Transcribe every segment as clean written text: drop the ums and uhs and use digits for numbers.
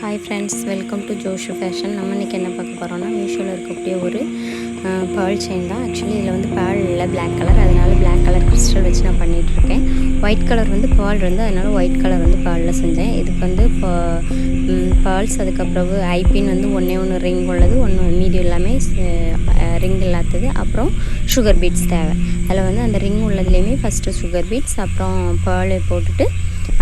Hi friends, welcome to Josh fashion. நம்ம இன்றைக்கி என்ன பார்க்க போகிறோம்னா, மீஷோவில் இருக்கக்கூடிய ஒரு பேர்ல் செயின் தான். ஆக்சுவலி இதில் வந்து பேர்ல் இல்லை, பிளாக் கலர். அதனால் பிளாக் கலர் கிறிஸ்டல் வச்சு நான் பண்ணிகிட்ருக்கேன். ஒயிட் கலர் வந்து பேர்ல் இருந்து, அதனால் ஒயிட் கலர் வந்து பேர்லில் செஞ்சேன். இதுக்கு வந்து இப்போ பேர்ல்ஸ், அதுக்கப்புறம் ஐபின் வந்து ஒன்று ரிங் உள்ளது, மீதி எல்லாமே ரிங் இல்லாதது. அப்புறம் சுகர் பீட்ஸ் தேவை. அதில் வந்து அந்த ரிங் உள்ளதுலேயுமே ஃபஸ்ட்டு சுகர் பீட்ஸ், அப்புறம் பேர்ல் போட்டுட்டு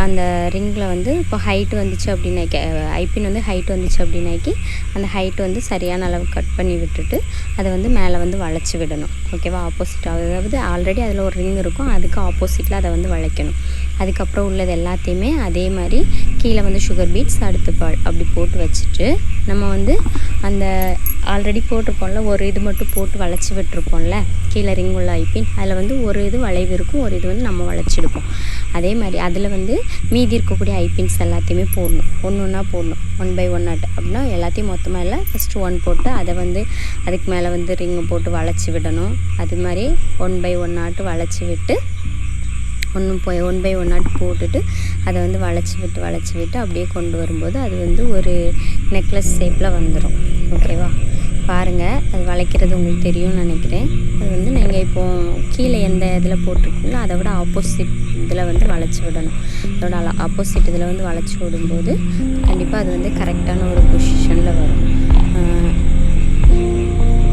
அந்த ரிங்கில் வந்து இப்போ ஹைட்டு வந்துச்சு அப்படின்னாக்கி, ஐபின் வந்து ஹைட் வந்துச்சு அப்படின்னாக்கி அந்த ஹைட்டு வந்து சரியான அளவு கட் பண்ணி விட்டுட்டு அதை வந்து மேலே வந்து வளைச்சி விடணும். ஓகேவா? ஆப்போசிட், அதாவது ஆல்ரெடி அதில் ஒரு ரிங் இருக்கும், அதுக்கு ஆப்போசிட்டில் அதை வந்து வளைக்கணும். அதுக்கப்புறம் உள்ளது எல்லாத்தையுமே அதே மாதிரி கீழே வந்து சுகர் பீட்ஸ், அடுத்து பால் அப்படி போட்டு வச்சுட்டு நம்ம வந்து அந்த ஆல்ரெடி போட்டிருப்போம்ல, ஒரு இது மட்டும் போட்டு வளைச்சி விட்டுருப்போம்ல கீழே ரிங் உள்ள ஐபின், அதில் வந்து ஒரு இது வளைவு இருக்கும், ஒரு இது வந்து நம்ம வளைச்சிடுப்போம். அதே மாதிரி அதில் வந்து மீதி இருக்கக்கூடிய ஐபின்ஸ் எல்லாத்தையுமே போடணும், ஒன்றா போடணும், 1 by 1 அப்படின்னா எல்லாத்தையும் மொத்தமாக இல்லை, ஃபஸ்ட்டு 1 போட்டு அதை வந்து அதுக்கு மேலே வந்து ரிங்கு போட்டு வளைச்சி விடணும். அது மாதிரி 1 by 1 வளைச்சி விட்டு 1 by 1 போட்டுட்டு அதை வந்து வளைச்சி விட்டு அப்படியே கொண்டு வரும்போது அது வந்து ஒரு நெக்லஸ் ஷேப்பில் வந்துடும். ஓகேவா? பாருங்கள், அது வளைக்கிறது உங்களுக்கு தெரியும்னு நினைக்கிறேன். அது வந்து நீங்கள் இப்போது கீழே எந்த இதில் போட்டிருக்கீங்களோ அதை விட ஆப்போசிட் இதில் வந்து வளைச்சி விடணும். அதோட ஆப்போசிட் இதில் வந்து வளைச்சி விடும்போது கண்டிப்பாக அது வந்து கரெக்டான ஒரு பொசிஷனில் வரும்.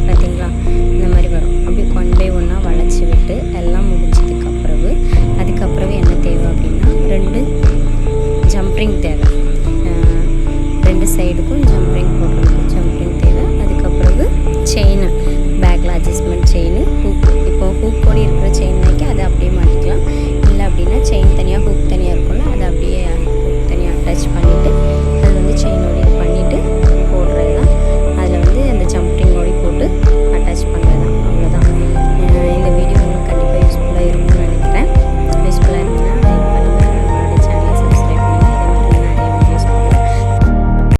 பார்த்தீங்களா? இந்த மாதிரி வரும். அப்படி 1 by 1 வளைச்சி விட்டு எல்லாம் முடிச்சதுக்கப்புறவு அதுக்கப்புறவு என்ன தேவை அப்படின்னா 2 ஜம்ப்ரிங் தேவை.